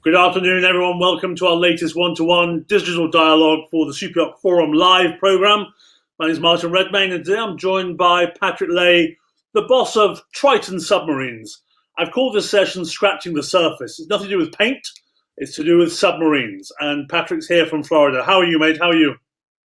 Good afternoon, everyone. Welcome to our latest one-to-one digital dialogue for the Superyacht Forum Live program. My name is Martin Redmayne, and today I'm joined by Patrick Lahey, the boss of Triton Submarines. I've called this session Scratching the Surface. It's nothing to do with paint. It's to do with submarines. And Patrick's here from Florida. How are you, mate? How are you?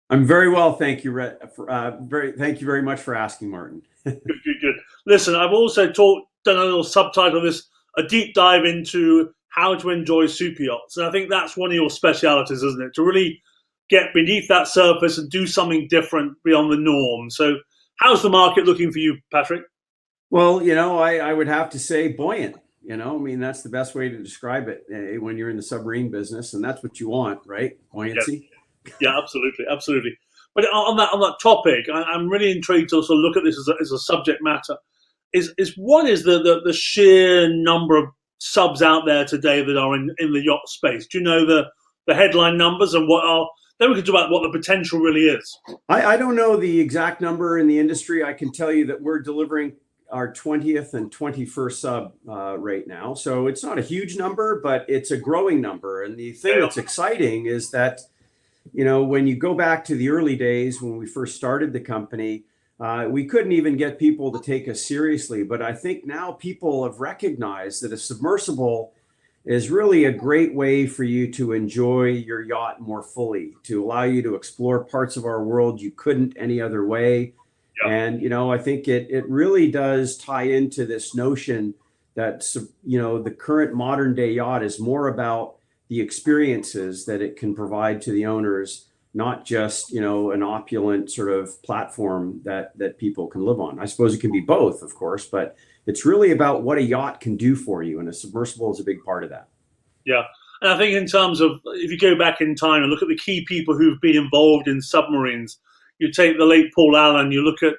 I'm very well, thank you. Thank you very much for asking, Martin. Good. Listen, I've also done a little subtitle of this, a deep dive into how to enjoy super yachts. And I think that's one of your specialities, isn't it? To really get beneath that surface and do something different beyond the norm. So how's the market looking for you, Patrick? Well, I would have to say buoyant. That's the best way to describe it when you're in the submarine business, and that's what you want, right? Buoyancy. Yeah, absolutely. But on that topic, I'm really intrigued to also look at this as a subject matter. What is the sheer number of subs out there today that are in the yacht space? Do you know the headline numbers and then we can talk about what the potential really is. I don't know the exact number in the industry. I can tell you that we're delivering our 20th and 21st sub right now. So it's not a huge number, but it's a growing number. And the thing that's exciting is that, when you go back to the early days when we first started the company, we couldn't even get people to take us seriously. But I think now people have recognized that a submersible is really a great way for you to enjoy your yacht more fully, to allow you to explore parts of our world you couldn't any other way. Yeah. And, I think it really does tie into this notion that, the current modern day yacht is more about the experiences that it can provide to the owners, not just, an opulent sort of platform that people can live on. I suppose it can be both, of course, but it's really about what a yacht can do for you. And a submersible is a big part of that. Yeah. And I think in terms of, if you go back in time and look at the key people who've been involved in submarines, you take the late Paul Allen, you look at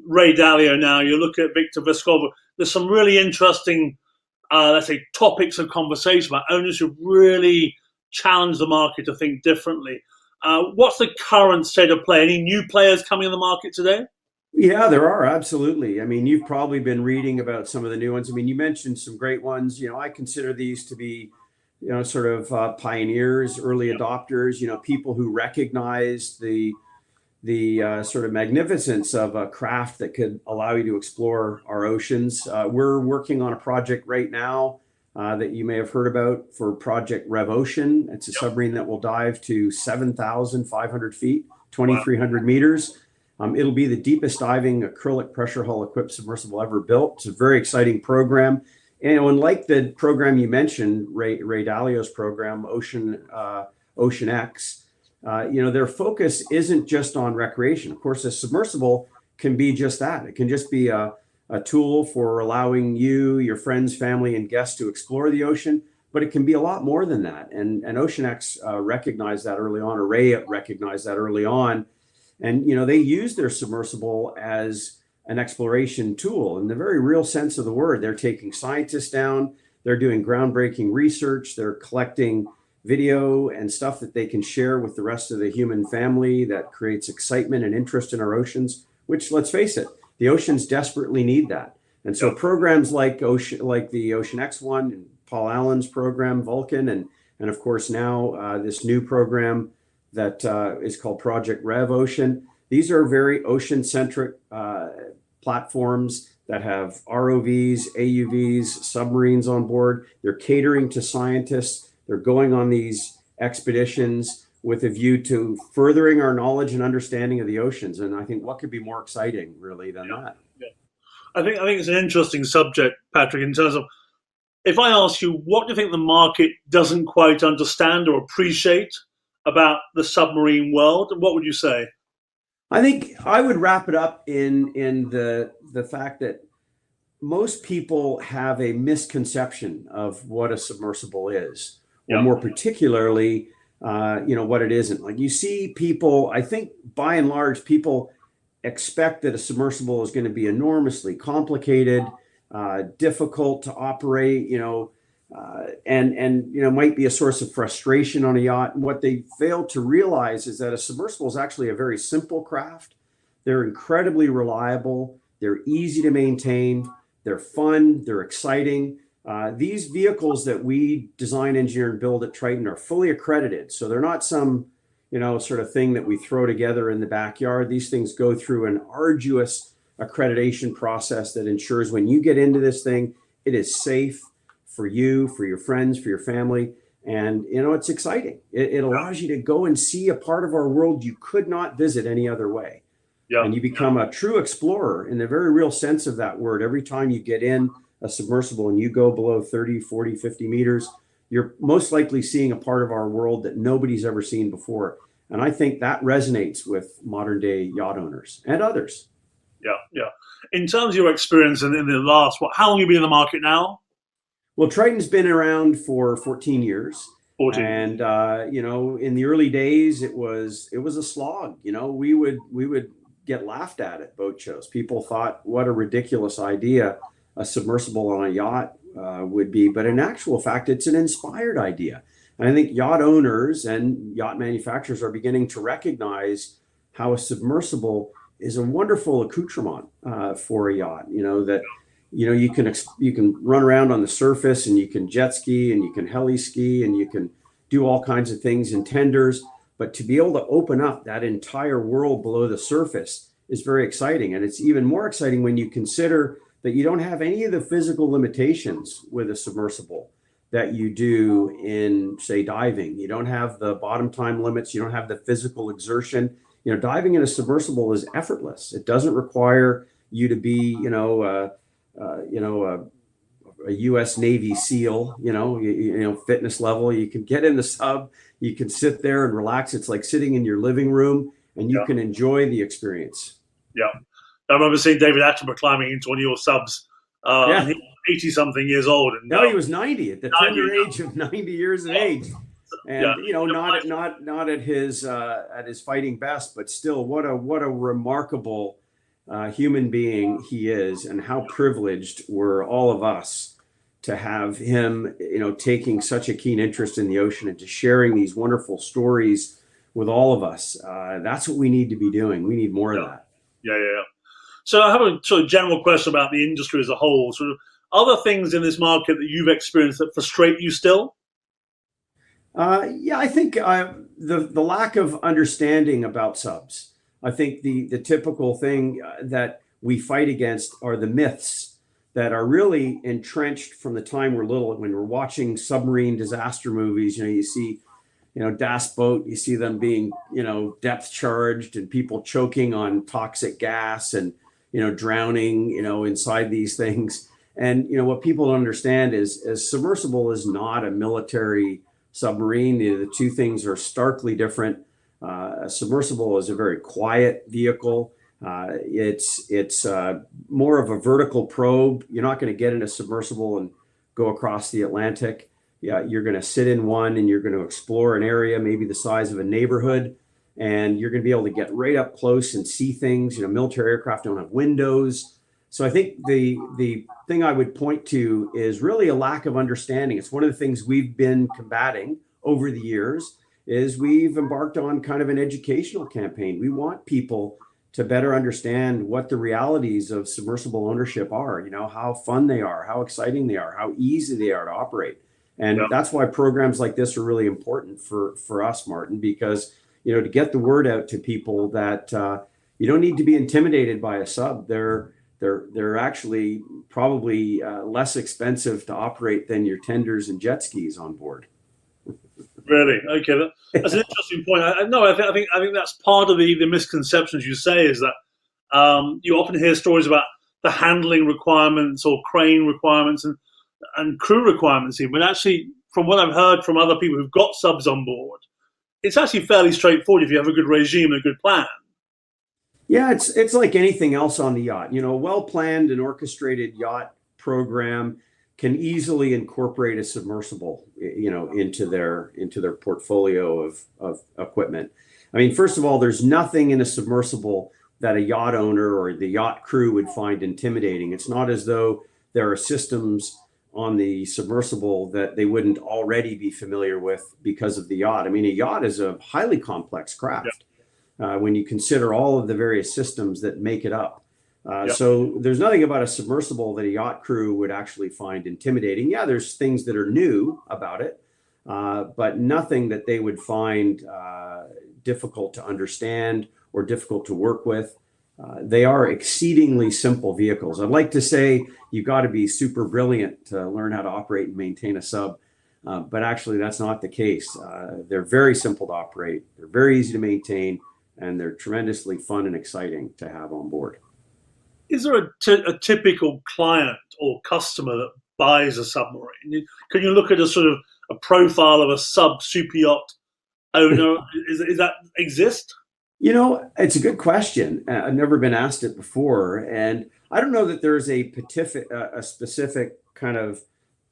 Ray Dalio now, you look at Victor Vescovo. There's some really interesting, let's say, topics of conversation about owners who really challenge the market to think differently. What's the current state of play? Any new players coming in the market today? Yeah, there are, absolutely. I mean, you've probably been reading about some of the new ones. I mean, you mentioned some great ones. I consider these to be, sort of pioneers, early adopters, people who recognize the sort of magnificence of a craft that could allow you to explore our oceans. We're working on a project right now that you may have heard about for Project Rev Ocean. It's a submarine that will dive to 7,500 feet, 2,300 meters. It'll be the deepest diving acrylic pressure hull equipped submersible ever built. It's a very exciting program. And like the program you mentioned, Ray Dalio's program, Ocean X, their focus isn't just on recreation. Of course, a submersible can be just that. It can just be a tool for allowing you, your friends, family, and guests to explore the ocean, but it can be a lot more than that. And Ocean X recognized that early on, or Ray recognized that early on. And, they use their submersible as an exploration tool in the very real sense of the word. They're taking scientists down, they're doing groundbreaking research, they're collecting video and stuff that they can share with the rest of the human family that creates excitement and interest in our oceans, which, let's face it, the oceans desperately need that. And so programs like the Ocean X one and Paul Allen's program, Vulcan, and of course now this new program that is called Project Rev Ocean. These are very ocean-centric platforms that have ROVs, AUVs, submarines on board. They're catering to scientists. They're going on these expeditions with a view to furthering our knowledge and understanding of the oceans. And I think what could be more exciting, really, than that? Yeah. I think it's an interesting subject, Patrick, in terms of, if I ask you, what do you think the market doesn't quite understand or appreciate about the submarine world, what would you say? I think I would wrap it up in the fact that most people have a misconception of what a submersible is, or more particularly, what it isn't. Like, you see people, I think by and large, people expect that a submersible is going to be enormously complicated, difficult to operate, and might be a source of frustration on a yacht. And what they fail to realize is that a submersible is actually a very simple craft. They're incredibly reliable. They're easy to maintain. They're fun. They're exciting. These vehicles that we design, engineer, and build at Triton are fully accredited. So they're not some, sort of thing that we throw together in the backyard. These things go through an arduous accreditation process that ensures when you get into this thing, it is safe for you, for your friends, for your family. And, it's exciting. It allows you to go and see a part of our world you could not visit any other way. Yeah. And you become a true explorer in the very real sense of that word. Every time you get in a submersible and you go below 30, 40, 50 meters, you're most likely seeing a part of our world that nobody's ever seen before. And I think that resonates with modern day yacht owners and others. Yeah, yeah. In terms of your experience in the last, how long have you been in the market now? Well, Triton's been around for 14 years. 14. And, in the early days, it was a slog. We would get laughed at boat shows. People thought, what a ridiculous idea a submersible on a yacht would be. But in actual fact, it's an inspired idea. And I think yacht owners and yacht manufacturers are beginning to recognize how a submersible is a wonderful accoutrement for a yacht. You can run around on the surface, and you can jet ski, and you can heli ski, and you can do all kinds of things in tenders. But to be able to open up that entire world below the surface is very exciting. And it's even more exciting when you consider that you don't have any of the physical limitations with a submersible that you do in, say, diving. You don't have the bottom time limits. You don't have the physical exertion. Diving in a submersible is effortless. It doesn't require you to be, a U.S. Navy SEAL, fitness level. You can get in the sub, you can sit there and relax. It's like sitting in your living room, and you can enjoy the experience. Yeah. I remember seeing David Attenborough climbing into one of your subs. And he was 80 something years old. And no, he was 90 at the tender age of 90 years of age. And not at his fighting best, but still, what a remarkable human being he is, and how privileged were all of us to have him, taking such a keen interest in the ocean and to sharing these wonderful stories with all of us. That's what we need to be doing. We need more of that. Yeah. So I have a sort of general question about the industry as a whole. Sort of other things in this market that you've experienced that frustrate you still? I think the lack of understanding about subs. I think the typical thing that we fight against are the myths that are really entrenched from the time we're little. When we're watching submarine disaster movies, you see, Das Boat, you see them being, depth charged, and people choking on toxic gas and, drowning, inside these things. And, what people don't understand is submersible is not a military submarine. The two things are starkly different. A submersible is a very quiet vehicle. It's more of a vertical probe. You're not going to get in a submersible and go across the Atlantic. Yeah, you're going to sit in one, and you're going to explore an area maybe the size of a neighborhood, and you're going to be able to get right up close and see things. Military aircraft don't have windows. So I think the thing I would point to is really a lack of understanding. It's one of the things we've been combating over the years. Is we've embarked on kind of an educational campaign. We want people to better understand what the realities of submersible ownership are, how fun they are, how exciting they are, how easy they are to operate. And that's why programs like this are really important for us, Martin, because, to get the word out to people that you don't need to be intimidated by a sub. They're actually probably less expensive to operate than your tenders and jet skis on board. Really? Okay, that's an interesting point. I think that's part of the misconceptions you say is that you often hear stories about the handling requirements or crane requirements and crew requirements even. But actually, from what I've heard from other people who've got subs on board, it's actually fairly straightforward if you have a good regime and a good plan. Yeah, it's like anything else on the yacht. A well-planned and orchestrated yacht program can easily incorporate a submersible, into their portfolio of equipment. I mean, first of all, there's nothing in a submersible that a yacht owner or the yacht crew would find intimidating. It's not as though there are systems on the submersible that they wouldn't already be familiar with because of the yacht. I mean, a yacht is a highly complex craft when you consider all of the various systems that make it up. Yeah. So there's nothing about a submersible that a yacht crew would actually find intimidating. Yeah, there's things that are new about it, but nothing that they would find difficult to understand or difficult to work with. They are exceedingly simple vehicles. I'd like to say you've got to be super brilliant to learn how to operate and maintain a sub, but actually that's not the case. They're very simple to operate, they're very easy to maintain, and they're tremendously fun and exciting to have on board. Is there a typical client or customer that buys a submarine? Can you look at a sort of a profile of a sub super yacht owner? Is that exist? You know, it's a good question. I've never been asked it before, and I don't know that there's a specific kind of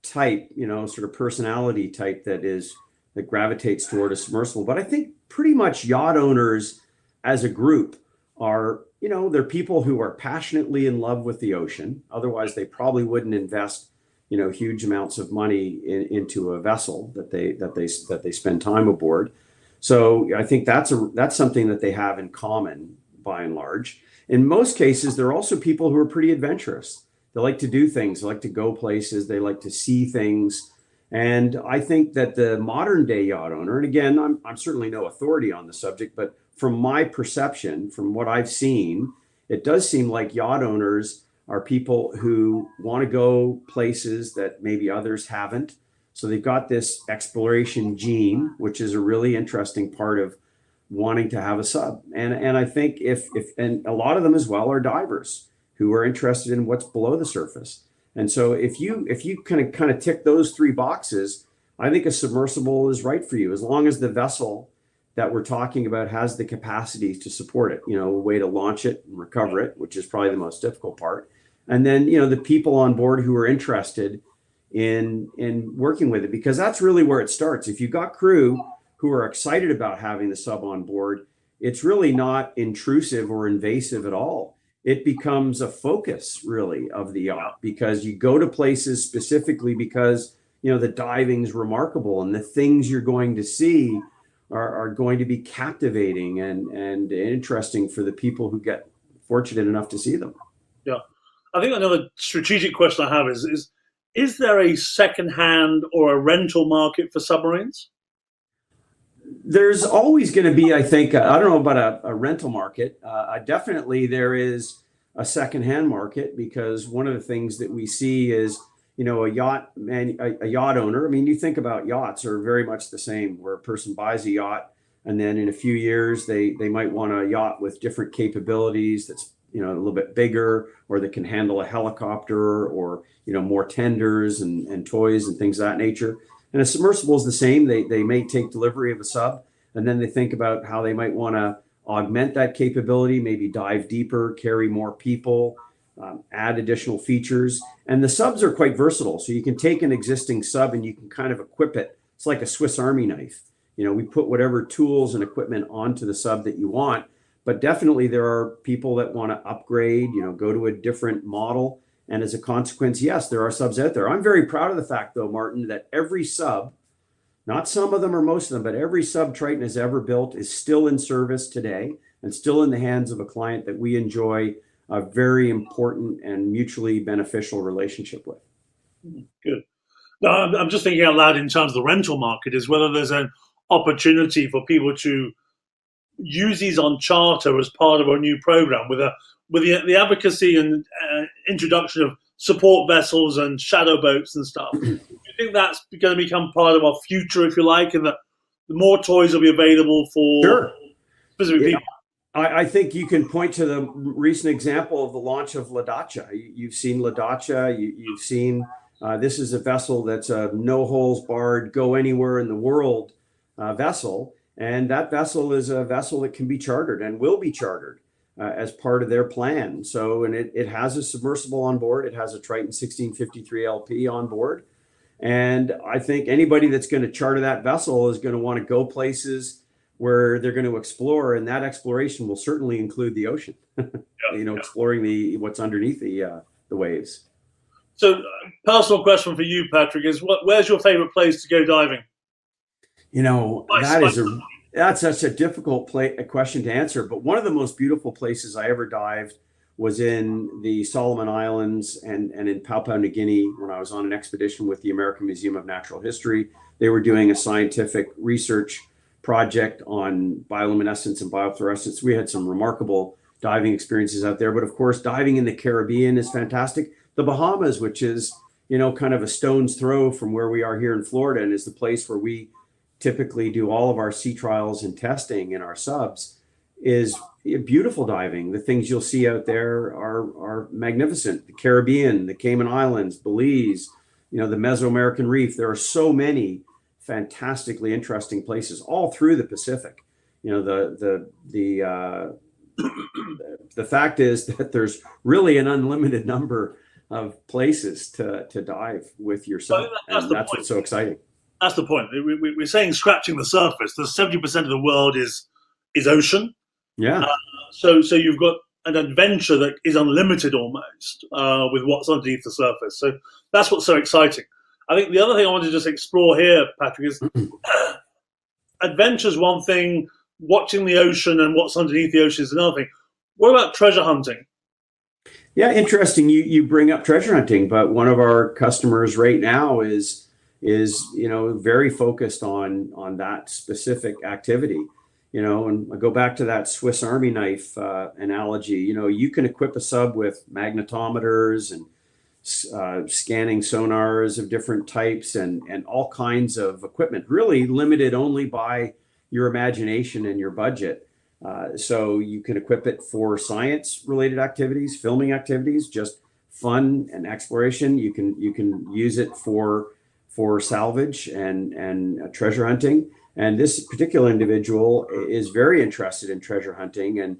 type, sort of personality type that gravitates toward a submersible. But I think pretty much yacht owners as a group are, they're people who are passionately in love with the ocean. Otherwise, they probably wouldn't invest, huge amounts of money into a vessel that they spend time aboard. So I think that's something that they have in common by and large. In most cases, they're also people who are pretty adventurous. They like to do things, they like to go places, they like to see things. And I think that the modern day yacht owner, and again, I'm certainly no authority on the subject, but from my perception, from what I've seen, it does seem like yacht owners are people who want to go places that maybe others haven't. So they've got this exploration gene, which is a really interesting part of wanting to have a sub. And I think and a lot of them as well are divers who are interested in what's below the surface. And so if you kind of tick those three boxes, I think a submersible is right for you, as long as the vessel that we're talking about has the capacity to support it, a way to launch it and recover it, which is probably the most difficult part. And then, the people on board who are interested in working with it, because that's really where it starts. If you've got crew who are excited about having the sub on board, it's really not intrusive or invasive at all. It becomes a focus really of the yacht, because you go to places specifically because the diving's remarkable and the things you're going to see are going to be captivating and interesting for the people who get fortunate enough to see them. Yeah, I think another strategic question I have is there a second-hand or a rental market for submarines? There's always going to be, I think, I don't know about a rental market. Definitely there is a second-hand market, because one of the things that we see is, a yacht owner. I mean, you think about yachts are very much the same, where a person buys a yacht and then in a few years they might want a yacht with different capabilities that's a little bit bigger, or that can handle a helicopter, or more tenders and toys and things of that nature. And a submersible is the same. They may take delivery of a sub, and then they think about how they might want to augment that capability, maybe dive deeper, carry more people, add additional features. And the subs are quite versatile. So you can take an existing sub and you can kind of equip it. It's like a Swiss Army knife. We put whatever tools and equipment onto the sub that you want. But definitely there are people that want to upgrade, go to a different model. And as a consequence, yes, there are subs out there. I'm very proud of the fact, though, Martin, that every sub, not some of them or most of them, but every sub Triton has ever built is still in service today and still in the hands of a client that we enjoy a very important and mutually beneficial relationship with. Good. No, I'm just thinking out loud in terms of the rental market, is whether there's an opportunity for people to use these on charter as part of a new program with the advocacy and introduction of support vessels and shadow boats and stuff. Do you think that's going to become part of our future, if you like, and that more toys will be available for specific people? I think you can point to the recent example of the launch of La Dacia. You've seen La Dacia. You've seen this is a vessel that's a no holes barred, go anywhere in the world vessel. And that vessel is a vessel that can be chartered and will be chartered as part of their plan. So, and it has a submersible on board. It has a Triton 1653 LP on board. And I think anybody that's going to charter that vessel is going to want to go places where they're going to explore. And that exploration will certainly include the ocean, exploring what's underneath the waves. So, personal question for you, Patrick, is where's your favorite place to go diving? That's such a difficult question to answer. But one of the most beautiful places I ever dived was in the Solomon Islands and in Papua New Guinea when I was on an expedition with the American Museum of Natural History. They were doing a scientific research project on bioluminescence and biofluorescence. We had some remarkable diving experiences out there, but of course, diving in the Caribbean is fantastic. The Bahamas, which is, kind of a stone's throw from where we are here in Florida, and is the place where we typically do all of our sea trials and testing in our subs, is beautiful diving. The things you'll see out there are magnificent. The Caribbean, the Cayman Islands, Belize, the Mesoamerican Reef. There are so many fantastically interesting places all through the Pacific. The fact is that there's really an unlimited number of places to dive with your sub, and that's what's so exciting. That's the point. We're saying scratching the surface. The 70% of the world is ocean. Yeah. So you've got an adventure that is unlimited almost with what's underneath the surface. So that's what's so exciting. I think the other thing I want to just explore here, Patrick, is adventure's one thing, watching the ocean and what's underneath the ocean is another thing. What about treasure hunting? Yeah, interesting. You bring up treasure hunting, but one of our customers right now is very focused on that specific activity. And I go back to that Swiss Army knife analogy. You can equip a sub with magnetometers and scanning sonars of different types and all kinds of equipment, really limited only by your imagination and your budget. So you can equip it for science related activities, filming activities, just fun and exploration. You can use it for salvage and treasure hunting. And this particular individual is very interested in treasure hunting, and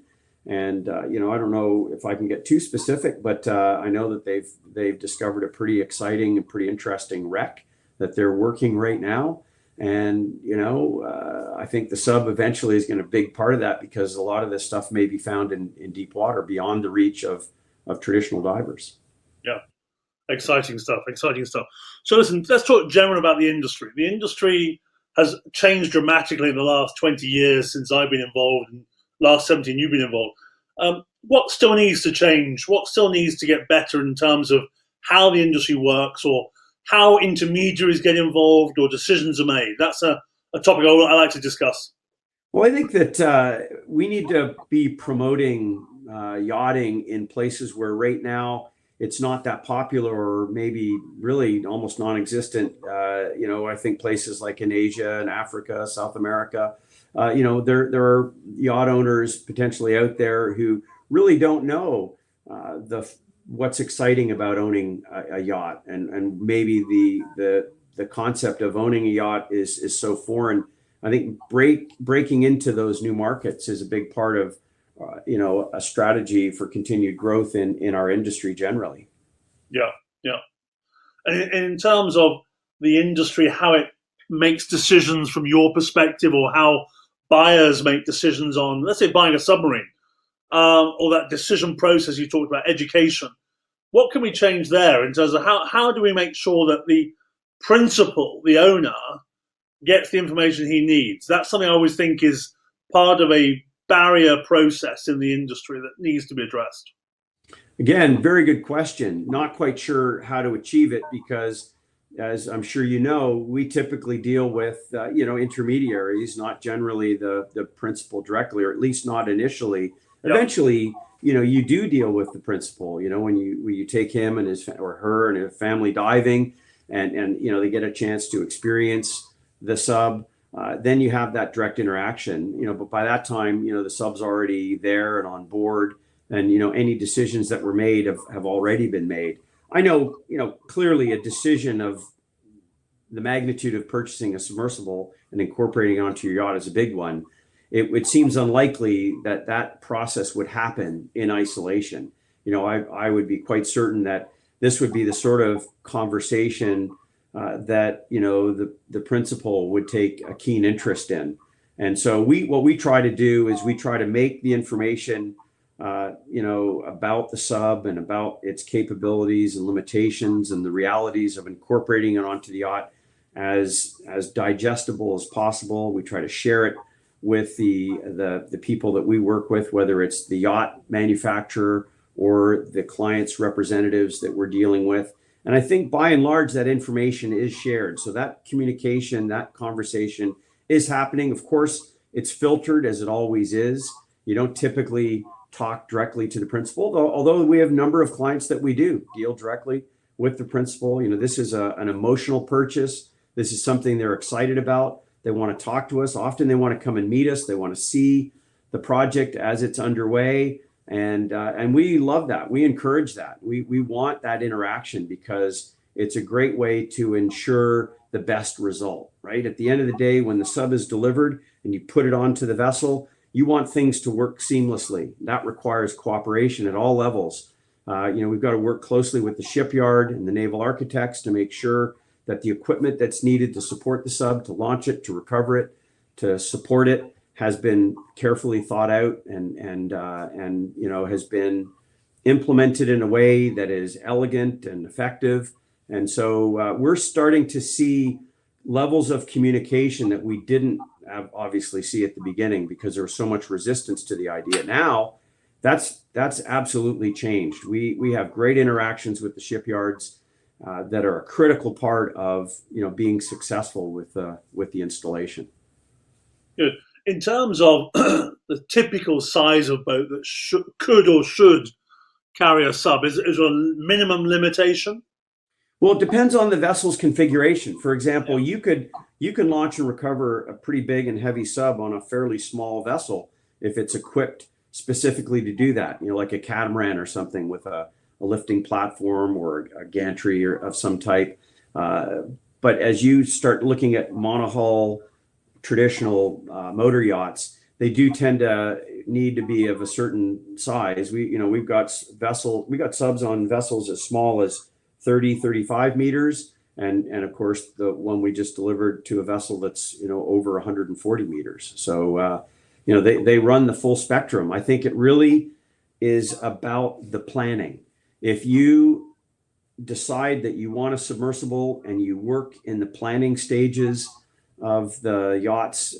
I don't know if I can get too specific, but I know that they've discovered a pretty exciting and pretty interesting wreck that they're working right now. And I think the sub eventually is going to be a big part of that, because a lot of this stuff may be found in deep water beyond the reach of traditional divers. Yeah, exciting stuff. So listen, let's talk general about the industry. The industry has changed dramatically in the last 20 years since I've been involved, and last 17 you've been involved. What still needs to change? What still needs to get better in terms of how the industry works, or how intermediaries get involved, or decisions are made? That's a topic I like to discuss. Well, I think that we need to be promoting yachting in places where right now it's not that popular, or maybe really almost non-existent. I think places like in Asia and Africa, South America, there are yacht owners potentially out there who really don't know what's exciting about owning a yacht, and maybe the concept of owning a yacht is so foreign. I think breaking into those new markets is a big part of a strategy for continued growth in our industry generally. Yeah. And in terms of the industry, how it makes decisions from your perspective, or how buyers make decisions on, let's say, buying a submarine, or that decision process you talked about, education. What can we change there in terms of how do we make sure that the principal, the owner, gets the information he needs? That's something I always think is part of a barrier process in the industry that needs to be addressed. Again, very good question. Not quite sure how to achieve it, because as I'm sure we typically deal with intermediaries, not generally the principal directly, or at least not initially. Yep. Eventually, you do deal with the principal. When you take him and his or her and his family diving, and they get a chance to experience the sub. Then you have that direct interaction. But by that time, the sub's already there and on board, and any decisions that were made have already been made. I know, clearly a decision of the magnitude of purchasing a submersible and incorporating it onto your yacht is a big one. It seems unlikely that process would happen in isolation. I would be quite certain that this would be the sort of conversation that the principal would take a keen interest in. And so what we try to do is we try to make the information about the sub and about its capabilities and limitations and the realities of incorporating it onto the yacht as digestible as possible. We try to share it with the people that we work with, whether it's the yacht manufacturer or the client's representatives that we're dealing with. And I think by and large, that information is shared. So that communication, that conversation is happening. Of course, it's filtered as it always is. You don't typically talk directly to the principal, although we have a number of clients that we do deal directly with the principal. You know, this is an emotional purchase. This is something they're excited about. They want to talk to us. Often they want to come and meet us. They want to see the project as it's underway. And we love that. We encourage that. We want that interaction because it's a great way to ensure the best result, right? At the end of the day, when the sub is delivered and you put it onto the vessel, you want things to work seamlessly. That requires cooperation at all levels. We've got to work closely with the shipyard and the naval architects to make sure that the equipment that's needed to support the sub, to launch it, to recover it, to support it, has been carefully thought out and has been implemented in a way that is elegant and effective. And so we're starting to see levels of communication that we didn't obviously see at the beginning because there was so much resistance to the idea. Now that's absolutely changed. We have great interactions with the shipyards that are a critical part of being successful with the installation. Good. In terms of the typical size of boat that could or should carry a sub, is there a minimum limitation? Well, it depends on the vessel's configuration. For example, you can launch and recover a pretty big and heavy sub on a fairly small vessel if it's equipped specifically to do that, like a catamaran or something with a lifting platform or a gantry or of some type. But as you start looking at monohull traditional motor yachts, they do tend to need to be of a certain size. We've got subs on vessels as small as 30, 35 meters. And of course, the one we just delivered to a vessel that's, over 140 meters. So, they run the full spectrum. I think it really is about the planning. If you decide that you want a submersible and you work in the planning stages of the yachts,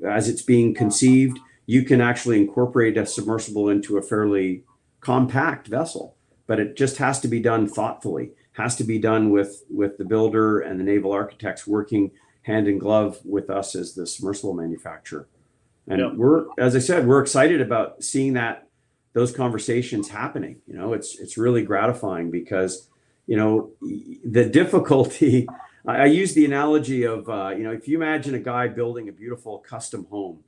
as it's being conceived, you can actually incorporate a submersible into a fairly compact vessel. But it just has to be done thoughtfully, has to be done with the builder and the naval architects working hand in glove with us as the submersible manufacturer. And as I said, we're excited about seeing those conversations happening. It's really gratifying because, the difficulty, I use the analogy of, if you imagine a guy building a beautiful custom home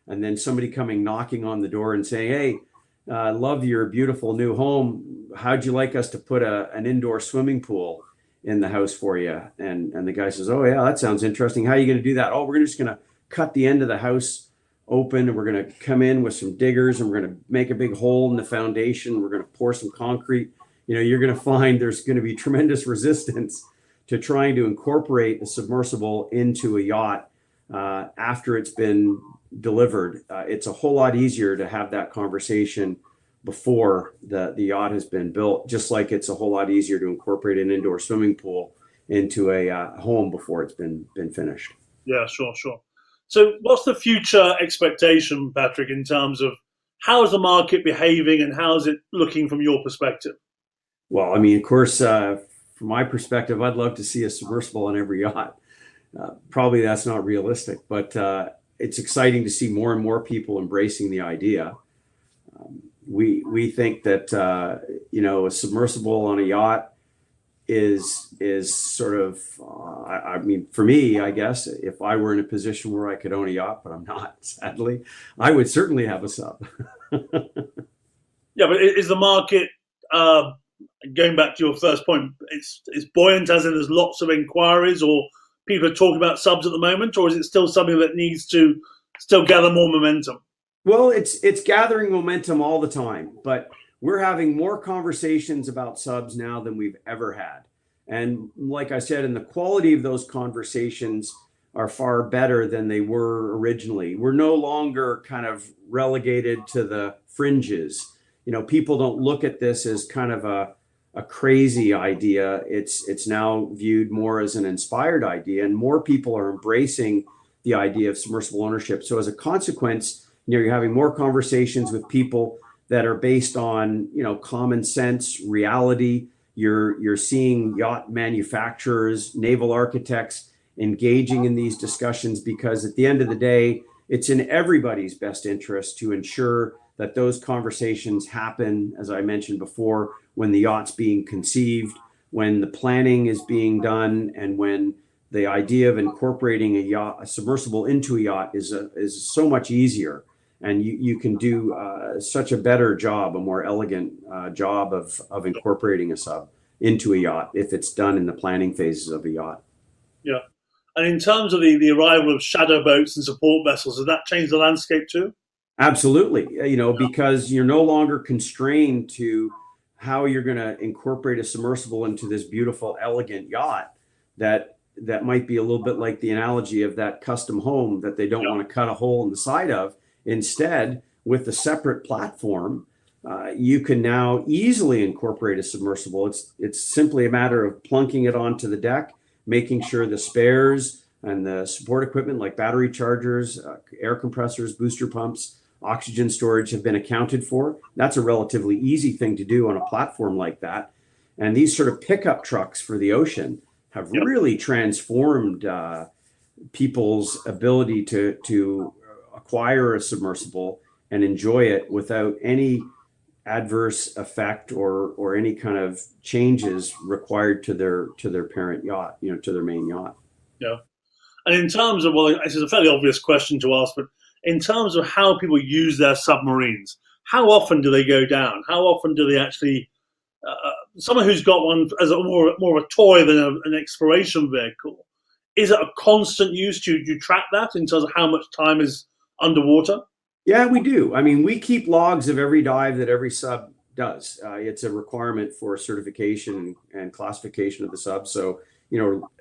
and then somebody coming knocking on the door and saying, "Hey, I love your beautiful new home. How'd you like us to put an indoor swimming pool in the house for you?" And the guy says, "Oh yeah, that sounds interesting. How are you going to do that?" "Oh, we're just going to cut the end of the house open and we're going to come in with some diggers and we're going to make a big hole in the foundation. We're going to pour some concrete." You're going to find there's going to be tremendous resistance to trying to incorporate a submersible into a yacht after it's been delivered. It's a whole lot easier to have that conversation before the yacht has been built, just like it's a whole lot easier to incorporate an indoor swimming pool into a home before it's been finished. Yeah, sure. So what's the future expectation, Patrick, in terms of how is the market behaving and how is it looking from your perspective? Well, of course, from my perspective, I'd love to see a submersible on every yacht. Probably that's not realistic, but it's exciting to see more and more people embracing the idea. We think that a submersible on a yacht is sort of for me, I guess if I were in a position where I could own a yacht, but I'm not, sadly, I would certainly have a sub. Yeah, but is the market going back to your first point, it's buoyant as in there's lots of inquiries or people are talking about subs at the moment, or is it still something that needs to still gather more momentum? Well, it's gathering momentum all the time, but we're having more conversations about subs now than we've ever had. And like I said, and the quality of those conversations are far better than they were originally. We're no longer kind of relegated to the fringes. People don't look at this as kind of a crazy idea. It's now viewed more as an inspired idea, and more people are embracing the idea of submersible ownership. So as a consequence, you're having more conversations with people that are based on, common sense, reality. You're seeing yacht manufacturers, naval architects engaging in these discussions, because at the end of the day, it's in everybody's best interest to ensure that those conversations happen, as I mentioned before, when the yacht's being conceived, when the planning is being done, and when the idea of incorporating a submersible into a yacht is so much easier, and you can do such a better job, a more elegant job of incorporating a sub into a yacht if it's done in the planning phases of a yacht. Yeah. And in terms of the arrival of shadow boats and support vessels, has that changed the landscape too? Absolutely, because you're no longer constrained to how you're going to incorporate a submersible into this beautiful, elegant yacht that might be a little bit like the analogy of that custom home that they don't want to cut a hole in the side of. Instead, with a separate platform, you can now easily incorporate a submersible. It's simply a matter of plunking it onto the deck, making sure the spares and the support equipment like battery chargers, air compressors, booster pumps, oxygen storage have been accounted for. That's a relatively easy thing to do on a platform like that. And these sort of pickup trucks for the ocean have really transformed people's ability to acquire a submersible and enjoy it without any adverse effect or any kind of changes required to their parent yacht, to their main yacht. Yeah. And in terms of, well, this is a fairly obvious question to ask, but in terms of how people use their submarines, how often do they go down? How often do they actually, someone who's got one as more of a toy than an exploration vehicle, is it a constant use? Do you track that in terms of how much time is underwater? Yeah, we do. I mean, we keep logs of every dive that every sub does. It's a requirement for certification and classification of the sub. So,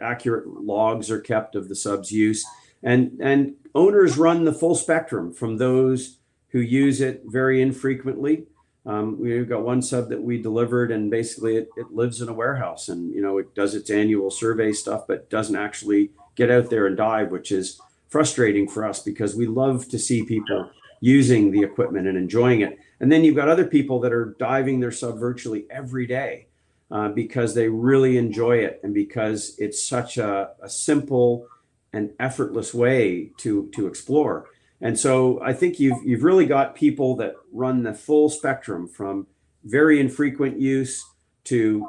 accurate logs are kept of the sub's use, and owners run the full spectrum from those who use it very infrequently. We've got one sub that we delivered, and basically it lives in a warehouse, and it does its annual survey stuff, but doesn't actually get out there and dive, which is frustrating for us because we love to see people using the equipment and enjoying it. And then you've got other people that are diving their sub virtually every day because they really enjoy it, and because it's such a simple and effortless way to explore. And so I think you've really got people that run the full spectrum from very infrequent use to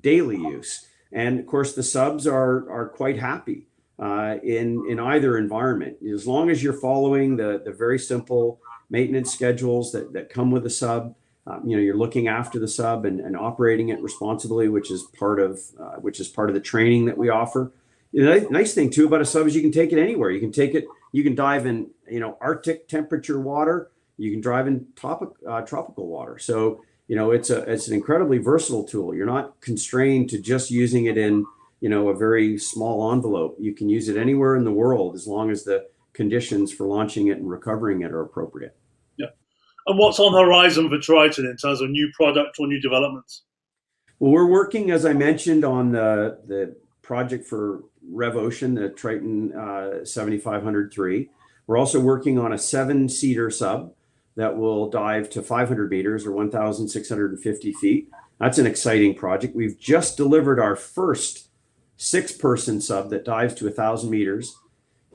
daily use. And of course, the subs are quite happy in either environment, as long as you're following the very simple maintenance schedules that come with a sub. You're looking after the sub and operating it responsibly, which is part of the training that we offer. The nice thing too about a sub is you can take it anywhere. You can dive in Arctic temperature water. You can dive in tropical water. So it's an incredibly versatile tool. You're not constrained to just using it in a very small envelope. You can use it anywhere in the world as long as the conditions for launching it and recovering it are appropriate. Yeah. And what's on the horizon for Triton in terms of new product or new developments? Well, we're working, as I mentioned, on the project for Rev Ocean, the Triton 7500-3. We're also working on a 7-seater sub that will dive to 500 meters or 1,650 feet. That's an exciting project. We've just delivered our first 6-person sub that dives to 1,000 meters.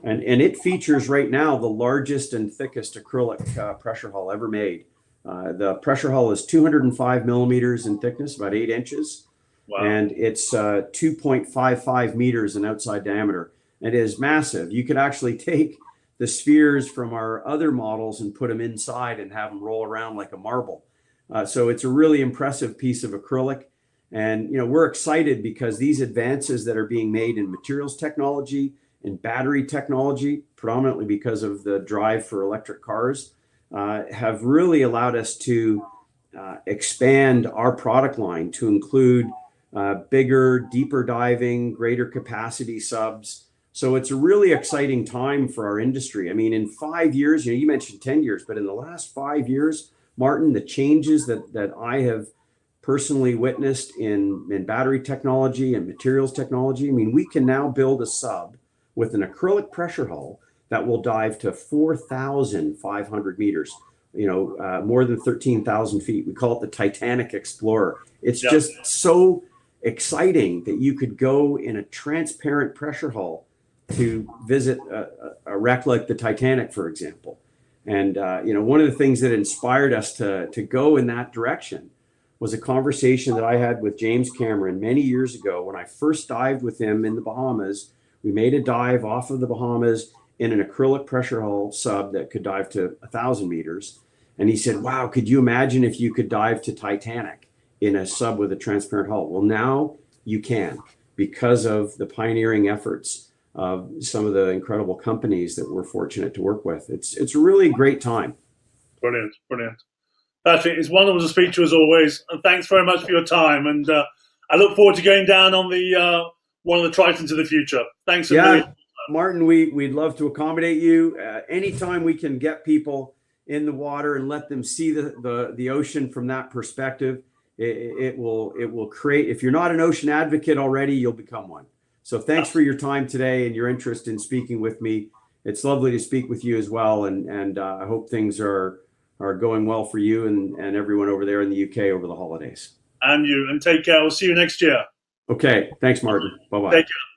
And it features right now the largest and thickest acrylic pressure hull ever made. The pressure hull is 205 millimeters in thickness, about 8 inches. Wow. And it's 2.55 meters in outside diameter. It is massive. You could actually take the spheres from our other models and put them inside and have them roll around like a marble. So it's a really impressive piece of acrylic. And we're excited because these advances that are being made in materials technology and battery technology, predominantly because of the drive for electric cars, have really allowed us to expand our product line to include bigger, deeper diving, greater capacity subs. So it's a really exciting time for our industry. I mean, in 5 years, you mentioned 10 years, but in the last 5 years, Martin, the changes that I have personally witnessed in battery technology and materials technology, I mean, we can now build a sub with an acrylic pressure hull that will dive to 4,500 meters more than 13,000 feet. We call it the Titanic Explorer. It's Yeah. just so exciting that you could go in a transparent pressure hull to visit a wreck like the Titanic, for example. And one of the things that inspired us to go in that direction was a conversation that I had with James Cameron many years ago when I first dived with him in the Bahamas. We made a dive off of the Bahamas in an acrylic pressure hull sub that could dive to 1,000 meters. And he said, wow, could you imagine if you could dive to Titanic in a sub with a transparent hull? Well, now you can, because of the pioneering efforts of some of the incredible companies that we're fortunate to work with. It's a really great time. Brilliant, brilliant. Patrick, it's wonderful to speak to you as always. And thanks very much for your time. And I look forward to going down on the one of the Tritons in the future. Thanks a million. Martin, we'd love to accommodate you. Anytime we can get people in the water and let them see the ocean from that perspective, it will create, if you're not an ocean advocate already, you'll become one. So thanks for your time today and your interest in speaking with me. It's lovely to speak with you as well. And I hope things are going well for you and everyone over there in the UK over the holidays. And you, and take care. We'll see you next year. Okay. Thanks, Martin. Bye-bye. Take care.